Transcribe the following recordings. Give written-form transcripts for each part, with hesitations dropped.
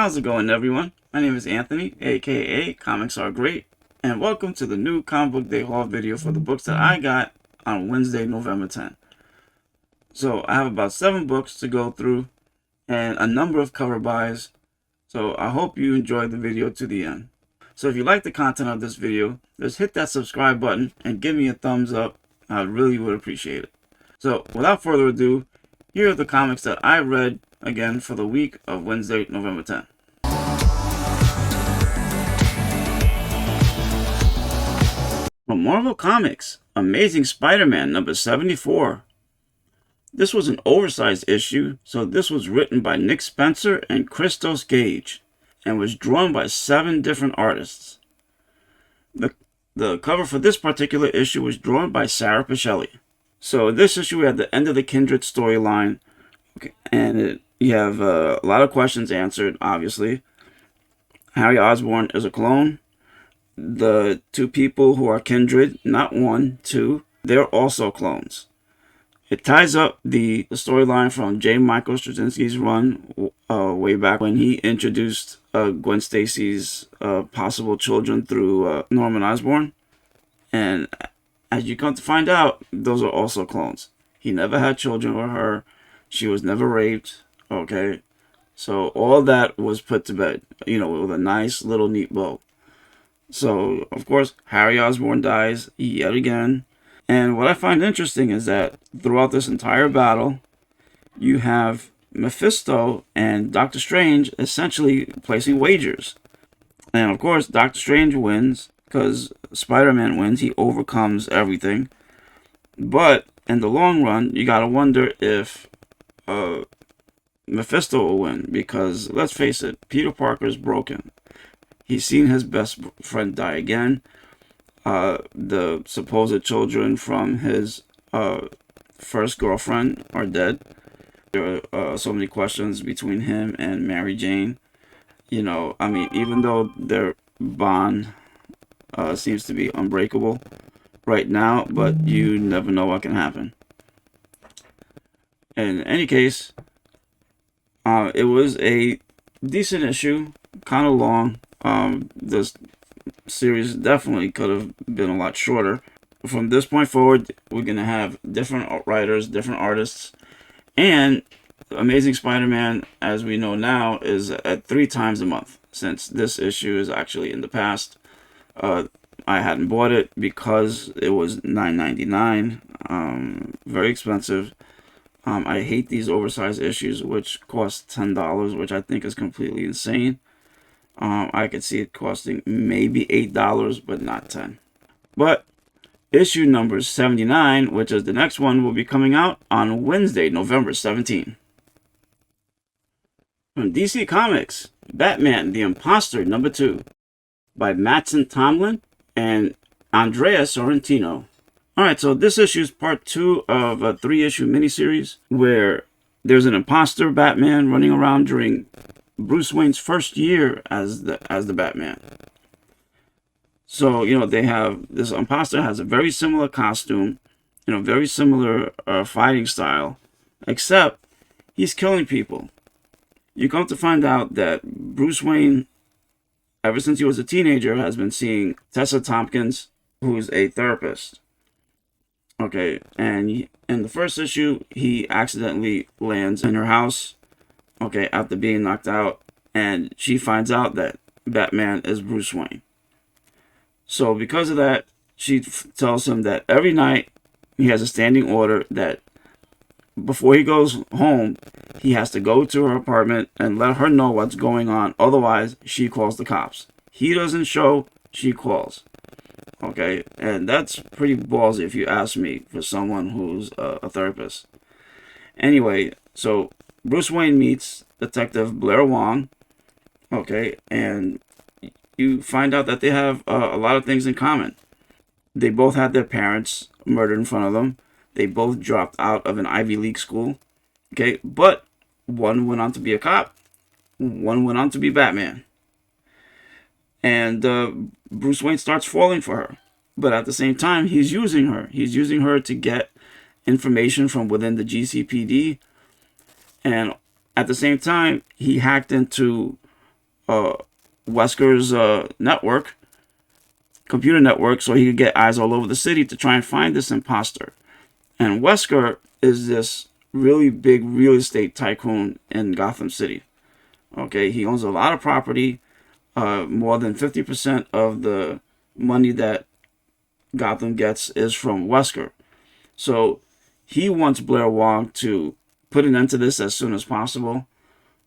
How's it going, everyone? My name is Anthony, aka ComicsRGreat, and welcome to the new comic book day haul video for the books that I got on Wednesday, November 10th. So I have about 7 books to go through and a number of cover buys, so I hope you enjoyed the video to the end. So if you like the content of this video, just hit that subscribe button and give me a thumbs up. I really would appreciate it. So without further ado, here are the comics that I read again for the week of Wednesday, November 10th. From Marvel Comics, Amazing Spider-Man number 74. This was an oversized issue, so this was written by Nick Spencer and Christos Gage, and was drawn by 7 different artists. The cover for this particular issue was drawn by Sarah Pichelli. So in this issue we had the end of the Kindred storyline, and you have a lot of questions answered, obviously. Harry Osborn is a clone. The 2 people who are kindred, not 1, 2, they're also clones. It ties up the storyline from J. Michael Straczynski's run way back when he introduced Gwen Stacy's possible children through Norman Osborn. And as you come to find out, those are also clones. He never had children with her. She was never raped. Okay. So all that was put to bed, with a nice little neat bow. So, of course, Harry Osborn dies yet again. And what I find interesting is that throughout this entire battle, you have Mephisto and Doctor Strange essentially placing wagers. And of course, Doctor Strange wins because Spider-Man wins. He overcomes everything. But in the long run, you gotta wonder if Mephisto will win, because let's face it, Peter Parker's broken. He's seen his best friend die again. The supposed children from his first girlfriend are dead. There are so many questions between him and Mary Jane. Even though their bond seems to be unbreakable right now, but you never know what can happen. In any case, it was a decent issue, kind of long. This series definitely could have been a lot shorter. From this point forward, we're going to have different writers, different artists, and Amazing Spider-Man, as we know now, is at 3 times a month, since this issue is actually in the past. I hadn't bought it because it was $9.99, very expensive. I hate these oversized issues, which cost $10, which I think is completely insane. I could see it costing maybe $8, but not $10. But issue number 79, which is the next one, will be coming out on Wednesday, November 17th. From DC Comics, Batman the Imposter number 2 by Mattson Tomlin and Andrea Sorrentino. Alright, so this issue is part 2 of a 3-issue miniseries where there's an imposter Batman running around during Bruce Wayne's first year as the Batman. So, they have, this imposter has a very similar costume, very similar fighting style, except he's killing people. You come to find out that Bruce Wayne, ever since he was a teenager, has been seeing Tessa Thompkins, who's a therapist. Okay, and in the first issue, he accidentally lands in her house, after being knocked out, and she finds out that Batman is Bruce Wayne. So because of that, she tells him that every night he has a standing order that before he goes home, he has to go to her apartment and let her know what's going on. Otherwise, she calls the cops. He doesn't show, she calls. Okay, and that's pretty ballsy if you ask me, for someone who's a therapist. Anyway, so Bruce Wayne meets Detective Blair Wong, and you find out that they have a lot of things in common. They both had their parents murdered in front of them. They both dropped out of an Ivy League school, but one went on to be a cop, one went on to be Batman. And Bruce Wayne starts falling for her, but at the same time, he's using her. He's using her to get information from within the GCPD, and at the same time, he hacked into Wesker's network, computer network, so he could get eyes all over the city to try and find this imposter. And Wesker is this really big real estate tycoon in Gotham City. Okay, he owns a lot of property. More than 50% of the money that Gotham gets is from Wesker. So he wants Blair Wong to put an end to this as soon as possible.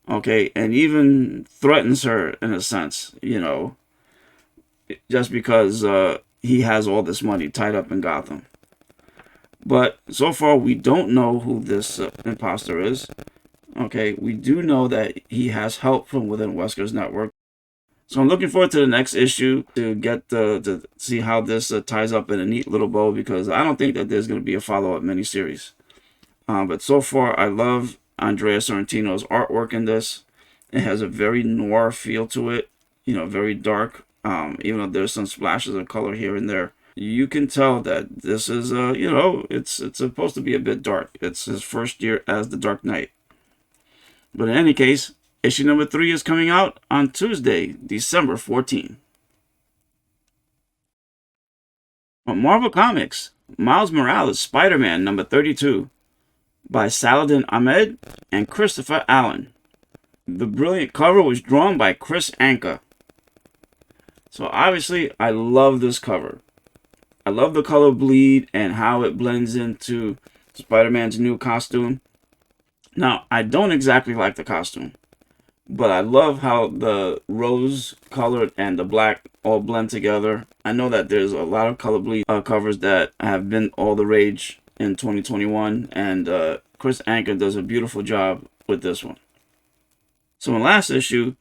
Okay, and even threatens her in a sense, you know, just because he has all this money tied up in Gotham. But so far, we don't know who this imposter is. Okay, we do know that he has help from within Wesker's network. So I'm looking forward to the next issue to get to see how this ties up in a neat little bow, because I don't think that there's going to be a follow-up miniseries. But so far, I love Andrea Sorrentino's artwork in this. It has a very noir feel to it, you know, very dark, even though there's some splashes of color here and there. You can tell that this is, you know, it's supposed to be a bit dark. It's his first year as the Dark Knight. But in any case, issue number 3 is coming out on Tuesday, December 14. From Marvel Comics, Miles Morales Spider-Man number 32 by Saladin Ahmed and Christopher Allen. The brilliant cover was drawn by Chris Anka. So obviously, I love this cover. I love the color bleed and how it blends into Spider-Man's new costume. Now, I don't exactly like the costume, but I love how the rose colored and the black all blend together. I know that there's a lot of color bleed covers that have been all the rage in 2021, and Chris Anka does a beautiful job with this one. So in last issue,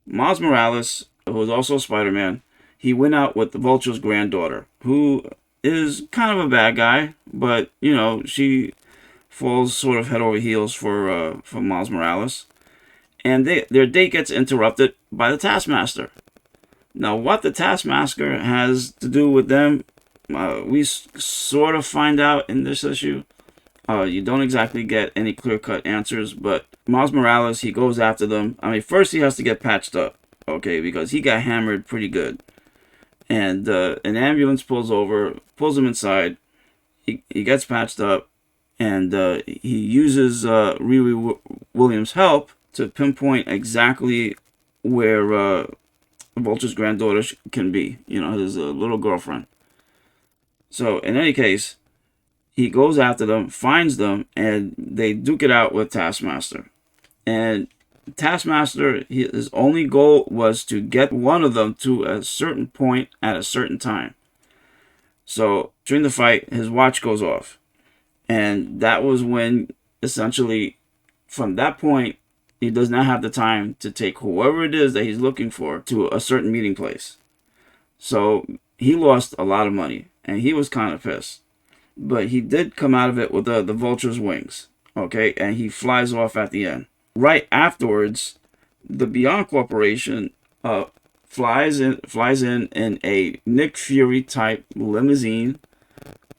Miles Morales, who is also Spider-Man, he went out with the Vulture's granddaughter, who is kind of a bad guy, but, you know, she falls sort of head over heels for Miles Morales. And their date gets interrupted by the Taskmaster. Now, what the Taskmaster has to do with them, we sort of find out in this issue. You don't exactly get any clear-cut answers, but Miles Morales, he goes after them. I mean, first he has to get patched up, okay, because he got hammered pretty good. And an ambulance pulls him inside. He gets patched up, and he uses Riri Williams' help to pinpoint exactly where Vulture's granddaughter can be, you know, his little girlfriend. So in any case, he goes after them, finds them, and they duke it out with Taskmaster. And Taskmaster, his only goal was to get one of them to a certain point at a certain time. So during the fight, his watch goes off. And that was when, essentially, from that point, he does not have the time to take whoever it is that he's looking for to a certain meeting place. So he lost a lot of money, and he was kind of pissed. But he did come out of it with the Vulture's wings, okay? And he flies off at the end. Right afterwards, the Beyond Corporation flies in a Nick Fury type limousine.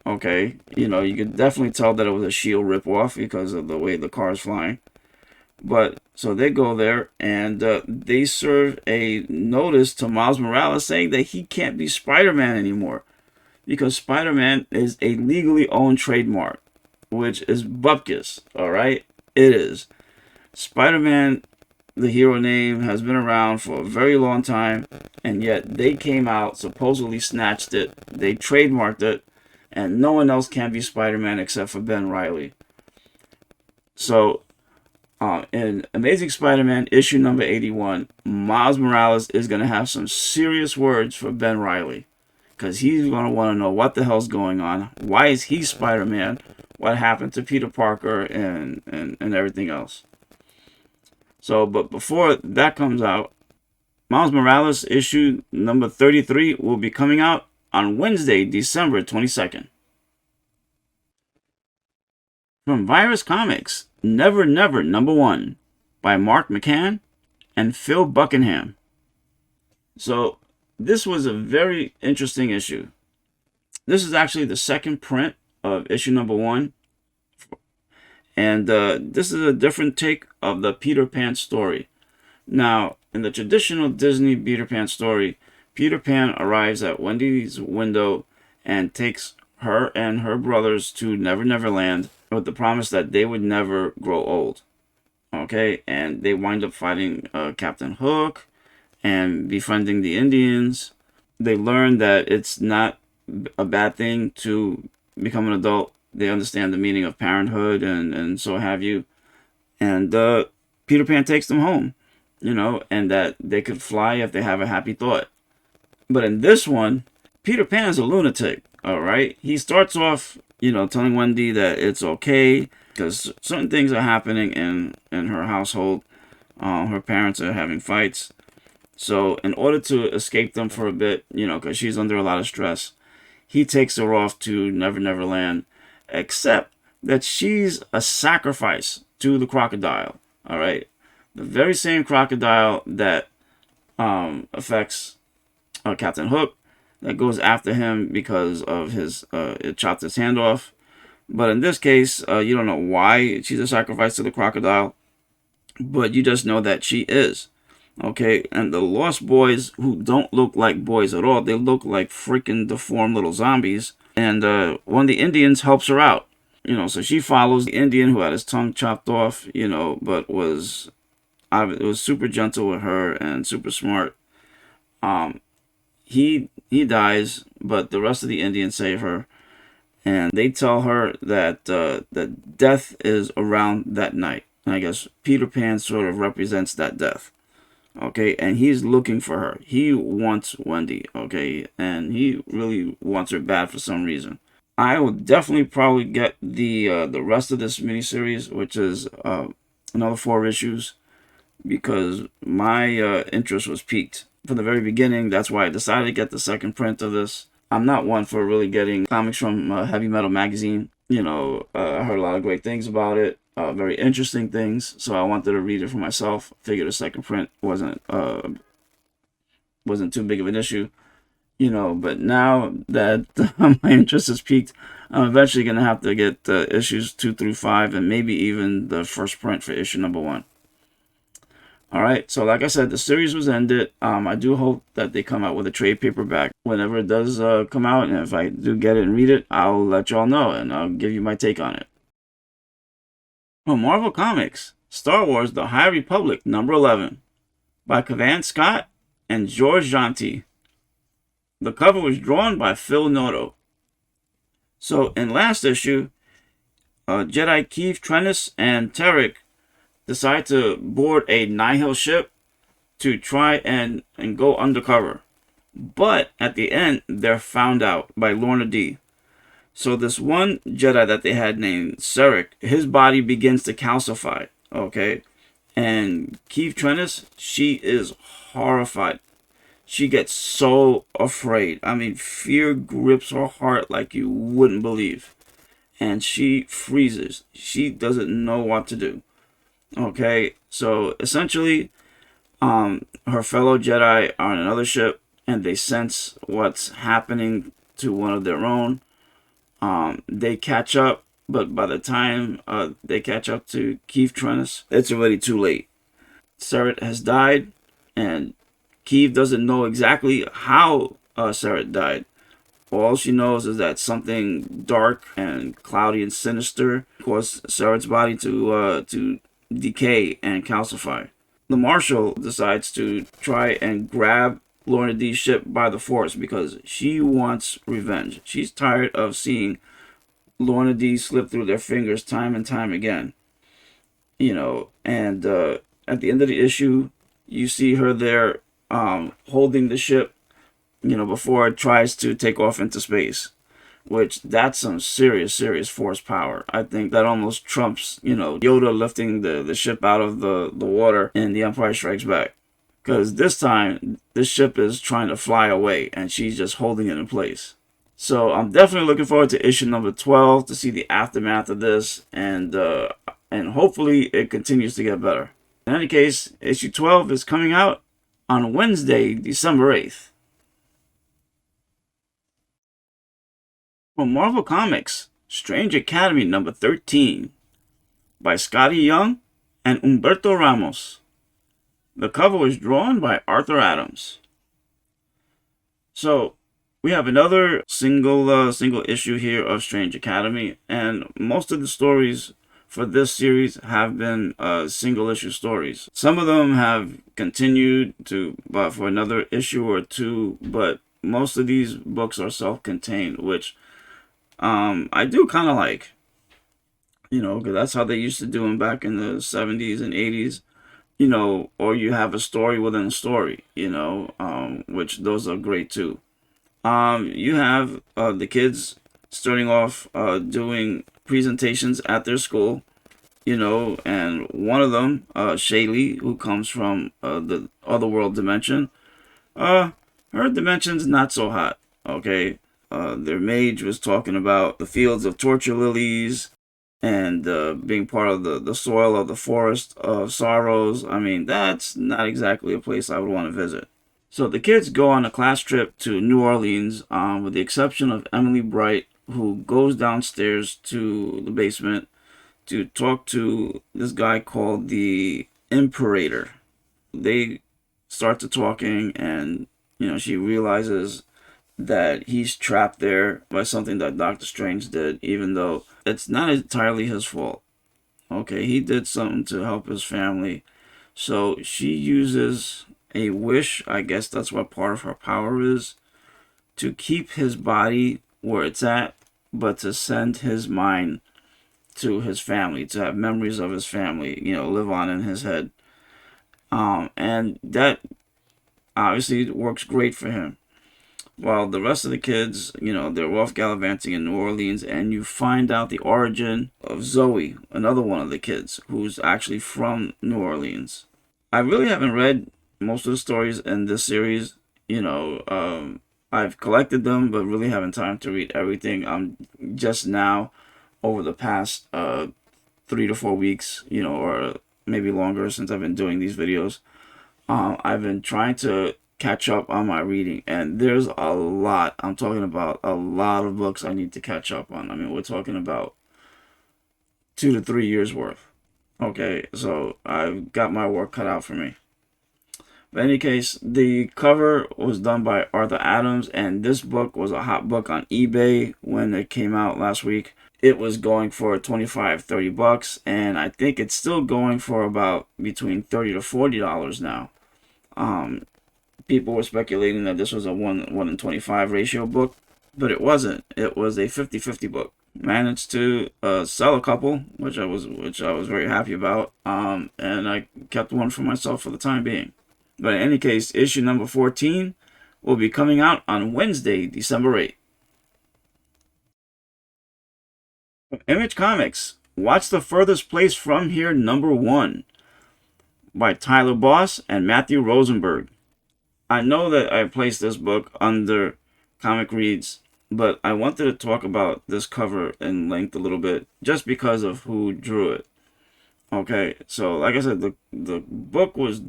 Okay, you know, you could definitely tell that it was a Shield ripoff because of the way the car is flying. But so they go there and they serve a notice to Miles Morales saying that he can't be Spider-Man anymore because Spider-Man is a legally owned trademark, which is bupkis. All right, it is. Spider-Man, the hero name, has been around for a very long time, and yet they came out, supposedly snatched it, they trademarked it, and no one else can be Spider-Man except for Ben Reilly. So, in Amazing Spider-Man issue number 81, Miles Morales is going to have some serious words for Ben Reilly, because he's going to want to know what the hell's going on, why is he Spider-Man, what happened to Peter Parker, and everything else. So, but before that comes out, Miles Morales issue number 33 will be coming out on Wednesday, December 22nd. From Virus Comics, Never Never number 1 by Mark McCann and Phil Buckingham. So, this was a very interesting issue. This is actually the second print of issue number 1. And this is a different take of the Peter Pan story. Now, In the traditional Disney Peter Pan story, Peter Pan arrives at Wendy's window and takes her and her brothers to Never Never Land with the promise that they would never grow old. Okay, and they wind up fighting Captain Hook and befriending the Indians. They learn that it's not a bad thing to become an adult. They understand the meaning of parenthood and so have you. And Peter Pan takes them home, you know, and that they could fly if they have a happy thought. But in this one, Peter Pan is a lunatic, all right? He starts off, you know, telling Wendy that it's okay because certain things are happening in her household. Her parents are having fights. So in order to escape them for a bit, you know, because she's under a lot of stress, he takes her off to Never Never Land, except that she's a sacrifice to the crocodile, all right? The very same crocodile that affects Captain Hook, that goes after him because of his, it chopped his hand off. But in this case, you don't know why she's a sacrifice to the crocodile, but you just know that she is. Okay, and the Lost Boys, who don't look like boys at all, they look like freaking deformed little zombies. And one of the Indians helps her out. You know, so she follows the Indian who had his tongue chopped off, you know, but was super gentle with her and super smart. He dies, but the rest of the Indians save her. And they tell her that that death is around that night. And I guess Peter Pan sort of represents that death. Okay, and he's looking for her. He wants Wendy, okay, and he really wants her bad for some reason. I will definitely probably get the rest of this miniseries, which is another 4 issues, because my interest was piqued from the very beginning. That's why I decided to get the second print of this. I'm not one for really getting comics from Heavy Metal magazine. You know, I heard a lot of great things about it, very interesting things, so I wanted to read it for myself. Figured a second print wasn't too big of an issue, you know. But now that my interest is piqued, I'm eventually gonna have to get issues 2 through 5, and maybe even the first print for issue number 1. All right, so like I said, the series was ended. I do hope that they come out with a trade paperback whenever it does come out, and if I do get it and read it, I'll let y'all know, and I'll give you my take on it. From Marvel Comics, Star Wars The High Republic, number 11, by Cavan Scott and George Jonti. The cover was drawn by Phil Noto. So in last issue, Jedi Keith Trennis and Tarek decide to board a Nihil ship to try and go undercover. But at the end, they're found out by Lorna D. So this one Jedi that they had named Sarek, his body begins to calcify, okay? And Keith Trennis, she is horrified. She gets so afraid. I mean, fear grips her heart like you wouldn't believe. And she freezes. She doesn't know what to do. Okay, so essentially, her fellow Jedi are on another ship, and they sense what's happening to one of their own. They catch up, but by the time they catch up to Keith Trennis, it's already too late. Sarek has died, and Keith doesn't know exactly how Sarek died. All she knows is that something dark and cloudy and sinister caused Sarek's body to decay and calcify. The Marshal decides to try and grab Lorna D's ship by the force because she wants revenge. She's tired of seeing Lorna D slip through their fingers time and time again. You know, and at the end of the issue, you see her there holding the ship, you know, before it tries to take off into space. Which, that's some serious force power. I think that almost trumps, you know, Yoda lifting the ship out of the water in The Empire Strikes Back. Because this time, this ship is trying to fly away, and she's just holding it in place. So I'm definitely looking forward to issue number 12 to see the aftermath of this, and hopefully it continues to get better. In any case, issue 12 is coming out on Wednesday, December 8th. From Marvel Comics, Strange Academy number 13, by Scotty Young and Humberto Ramos. The cover was drawn by Arthur Adams. So we have another single issue here of Strange Academy, and most of the stories for this series have been single issue stories. Some of them have continued to for another issue or two, but most of these books are self-contained, which I do kind of like. You know, because that's how they used to do them back in the 70s and 80s. You know, or you have a story within a story, you know, which those are great too. You have the kids starting off doing presentations at their school, you know, and one of them, Shaylee, who comes from the otherworld dimension, her dimension's not so hot, okay? Their mage was talking about the fields of torture lilies and being part of the soil of the forest of sorrows. I mean, that's not exactly a place I would want to visit. So the kids go on a class trip to New Orleans, with the exception of Emily Bright, who goes downstairs to the basement to talk to this guy called the Imperator. They start to talking, and you know, she realizes that he's trapped there by something that Doctor Strange did, even though it's not entirely his fault. Okay, he did something to help his family. So she uses a wish, I guess that's what part of her power is, to keep his body where it's at, but to send his mind to his family, to have memories of his family, you know, live on in his head. And that obviously works great for him. While the rest of the kids, you know, they're off gallivanting in New Orleans, and you find out the origin of Zoe, another one of the kids, who's actually from New Orleans. I really haven't read most of the stories in this series. You know, I've collected them, but really haven't time to read everything. I'm just now, over the past 3 to 4 weeks, you know, or maybe longer since I've been doing these videos, I've been trying to catch up on my reading, and there's a lot. I'm talking about a lot of books I need to catch up on. I mean, we're talking about 2 to 3 years worth. Okay, so I've got my work cut out for me. But in any case, the cover was done by Arthur Adams, and this book was a hot book on eBay when it came out last week. It was going for 25, 30 bucks, and I think it's still going for about between $30 to $40 now. People were speculating that this was a 1 in 25 ratio book, but it wasn't. It was a 50-50 book. Managed to sell a couple, which I was very happy about, and I kept one for myself for the time being. But in any case, issue number 14 will be coming out on Wednesday, December 8th. Image Comics, watch The Furthest Place From Here #1 by Tyler Boss and Matthew Rosenberg. I know that I placed this book under Comic Reads, but I wanted to talk about this cover in length a little bit just because of who drew it. Okay, so like I said, the book was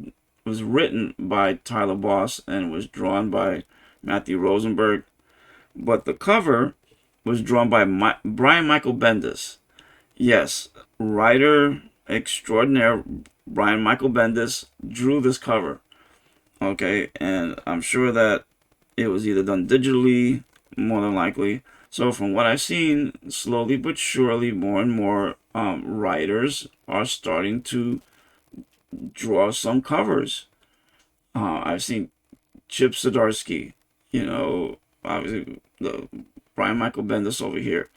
written by Tyler Boss and was drawn by Matthew Rosenberg, but the cover was drawn by Brian Michael Bendis. Yes, writer extraordinaire Brian Michael Bendis drew this cover. Okay, and I'm sure that it was either done digitally, more than likely. So from what I've seen, slowly but surely, more and more writers are starting to draw some covers. I've seen Chip Zdarsky, you know, obviously the Brian Michael Bendis over here.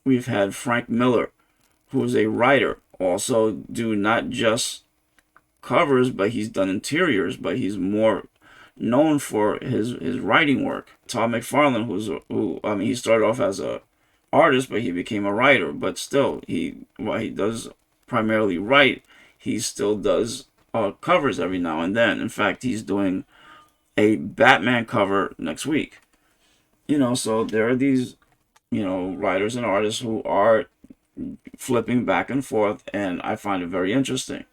We've had Frank Miller, who is a writer, also do not just covers, but he's done interiors, but he's more known for his writing work. Todd McFarlane, he started off as a artist, but he became a writer. But still, while he does primarily write, he still does covers every now and then. In fact, he's doing a Batman cover next week. You know, so there are these, you know, writers and artists who are flipping back and forth, and I find it very interesting.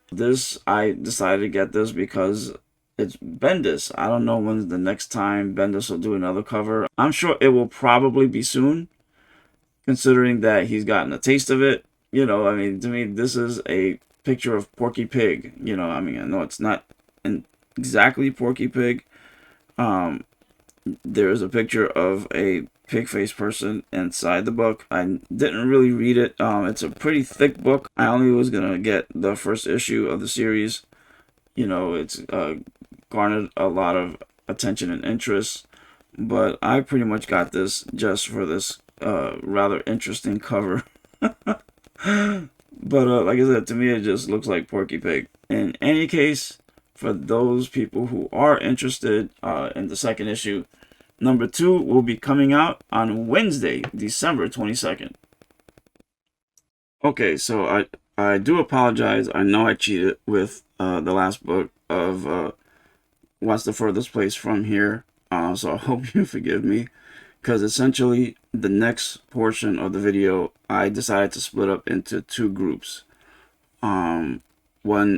I decided to get this because it's Bendis. I don't know when's the next time Bendis will do another cover. I'm sure it will probably be soon, considering that he's gotten a taste of it. You know, I mean, to me, this is a picture of Porky Pig. You know, I mean, I know it's not in exactly Porky Pig. There is a picture of a pig face person inside the book. I didn't really read it. It's a pretty thick book. I only was gonna get the first issue of the series. You know, it's garnered a lot of attention and interest, but I pretty much got this just for this rather interesting cover. But like I said, to me it just looks like Porky Pig. In any case, for those people who are interested in the second issue, number 2 will be coming out on Wednesday, December 22nd. Okay, so I do apologize. I know I cheated with the last book of What's the Furthest Place from Here. So I hope you forgive me, because essentially the next portion of the video I decided to split up into 2 groups. One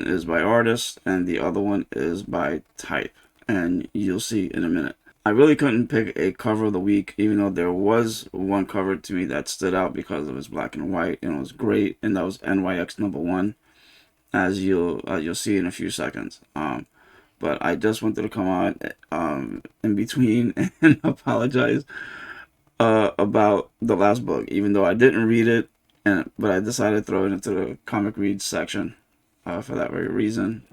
is by artist and the other one is by type, and you'll see in a minute. I really couldn't pick a cover of the week, even though there was one cover to me that stood out because of its black and white, and it was great, and that was NYX #1, as you'll see in a few seconds. But I just wanted to come on in between and apologize about the last book, even though I didn't read it, but I decided to throw it into the comic read section for that very reason.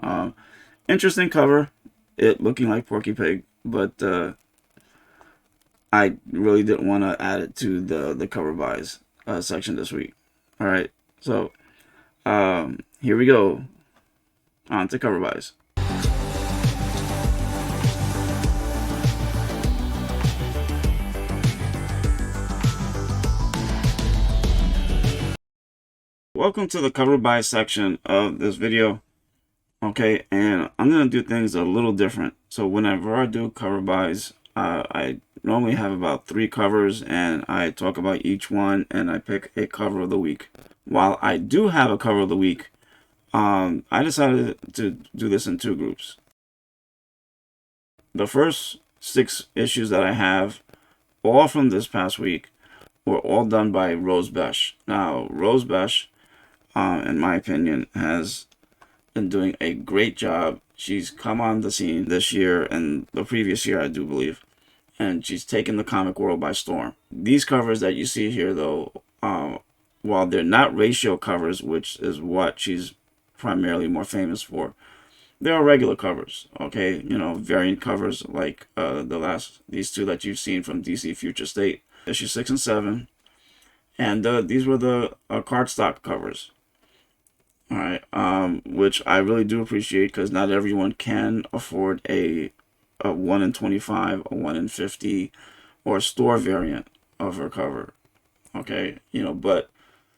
Interesting cover, it looking like Porky Pig, but I really didn't want to add it to the cover buys section this week. All right, so here we go on to cover buys. Welcome to the cover buy section of this video. Okay, and I'm gonna do things a little different. So whenever I do cover buys, I normally have about 3 covers, and I talk about each one, and I pick a cover of the week. While I do have a cover of the week, I decided to do this in 2 groups. The first 6 issues that I have, all from this past week, were all done by Rose Besch. Now, Rose Besch, in my opinion, has been doing a great job. She's come on the scene this year and the previous year, I do believe, and she's taken the comic world by storm. These covers that you see here, though, while they're not ratio covers, which is what she's primarily more famous for, they are regular covers. Okay, you know, variant covers like these 2 that you've seen from DC Future State, issue 6 and 7, and these were the cardstock covers. All right, which I really do appreciate, because not everyone can afford a 1 in 25, a 1 in 50, or a store variant of her cover. Okay, you know, but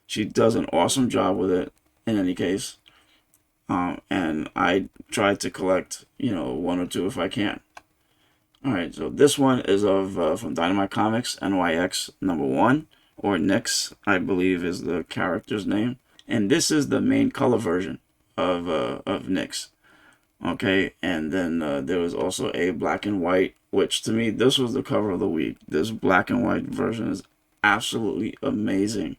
she does an awesome job with it in any case. And I try to collect, you know, 1 or 2 if I can. All right, so this one is from Dynamite Comics, NYX #1, or Nyx, I believe is the character's name. And this is the main color version of Nyx. Okay, and then there was also a black and white, which to me, this was the cover of the week. This black and white version is absolutely amazing.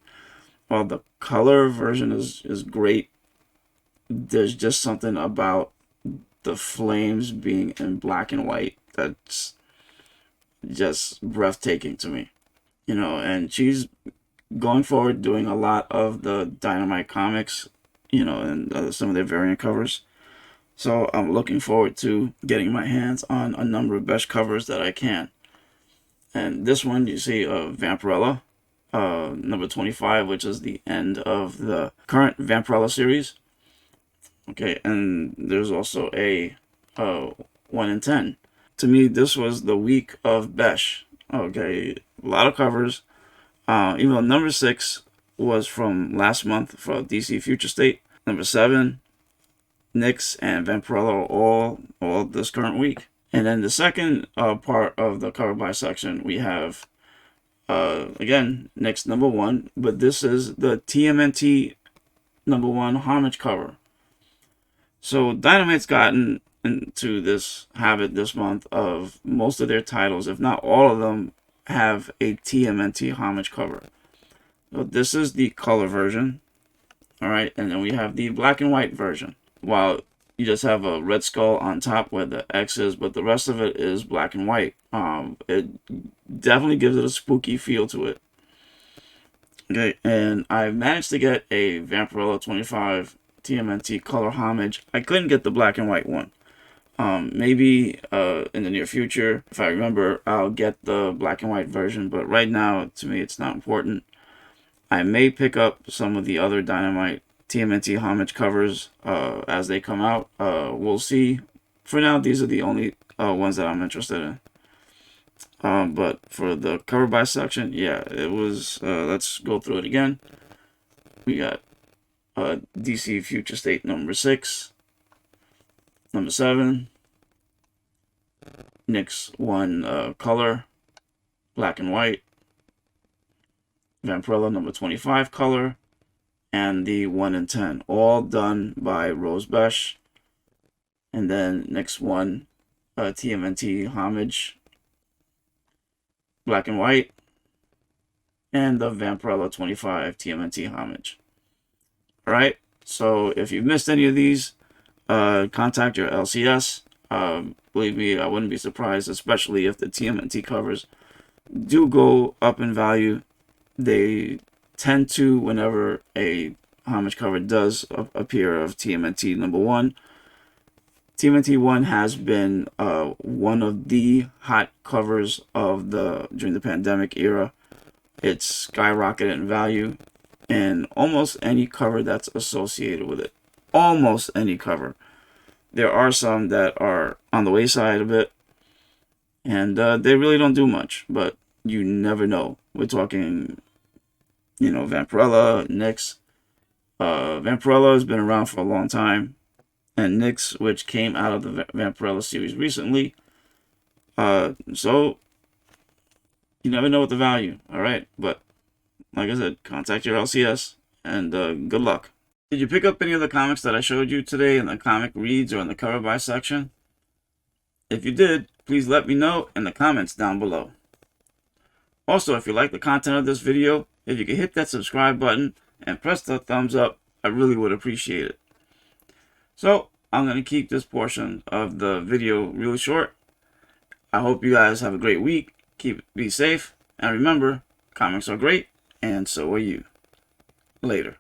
While the color version is great, there's just something about the flames being in black and white that's just breathtaking to me. You know, and she's going forward doing a lot of the Dynamite comics, you know, and some of their variant covers. So I'm looking forward to getting my hands on a number of Besch covers that I can. And this one, you see Vampirella, number 25, which is the end of the current Vampirella series. Okay, and there's also a 1 in 10. To me, this was the week of Besch. Okay, a lot of covers. Even though number 6 was from last month for DC Future State, number 7, Nyx, and Vampirella are all this current week. And then the second part of the cover by section, we have again Nyx #1, but this is the TMNT #1 Homage cover. So Dynamite's gotten into this habit this month of most of their titles, if not all of them, have a TMNT Homage cover. So this is the color version. All right, and then we have the black and white version. While you just have a red skull on top where the X is, but the rest of it is black and white. It definitely gives it a spooky feel to it. Okay, and I managed to get a Vampirella 25 TMNT color homage. I couldn't get the black and white one. Maybe in the near future, if I remember, I'll get the black and white version, but right now, to me, it's not important. I may pick up some of the other Dynamite TMNT homage covers as they come out. We'll see. For now, these are the only ones that I'm interested in. But for the cover by section, yeah, it was, let's go through it again. We got DC Future State number 6, number 7, Nick's one color, black and white, Vampirella number 25 color, and the 1 in 10, all done by Rose Besch. And then next one, TMNT homage, black and white, and the Vampirella 25 TMNT homage. Alright, so if you missed any of these, contact your LCS. Believe me, I wouldn't be surprised, especially if the TMNT covers do go up in value. They tend to, whenever a homage cover does appear of TMNT number 1. TMNT 1 has been one of the hot covers of during the pandemic era. It's skyrocketed in value, and almost any cover that's associated with it. Almost any cover. There are some that are on the wayside a bit, and they really don't do much, but you never know. We're talking, you know, Vampirella, Nyx. Vampirella has been around for a long time, and Nyx, which came out of the Vampirella series recently. So you never know what the value, alright? But like I said, contact your LCS, and good luck. Did you pick up any of the comics that I showed you today in the comic reads or in the cover by section? If you did, please let me know in the comments down below. Also, if you like the content of this video, if you could hit that subscribe button and press the thumbs up, I really would appreciate it. So, I'm going to keep this portion of the video really short. I hope you guys have a great week. Be safe. And remember, comics are great, and so are you. Later.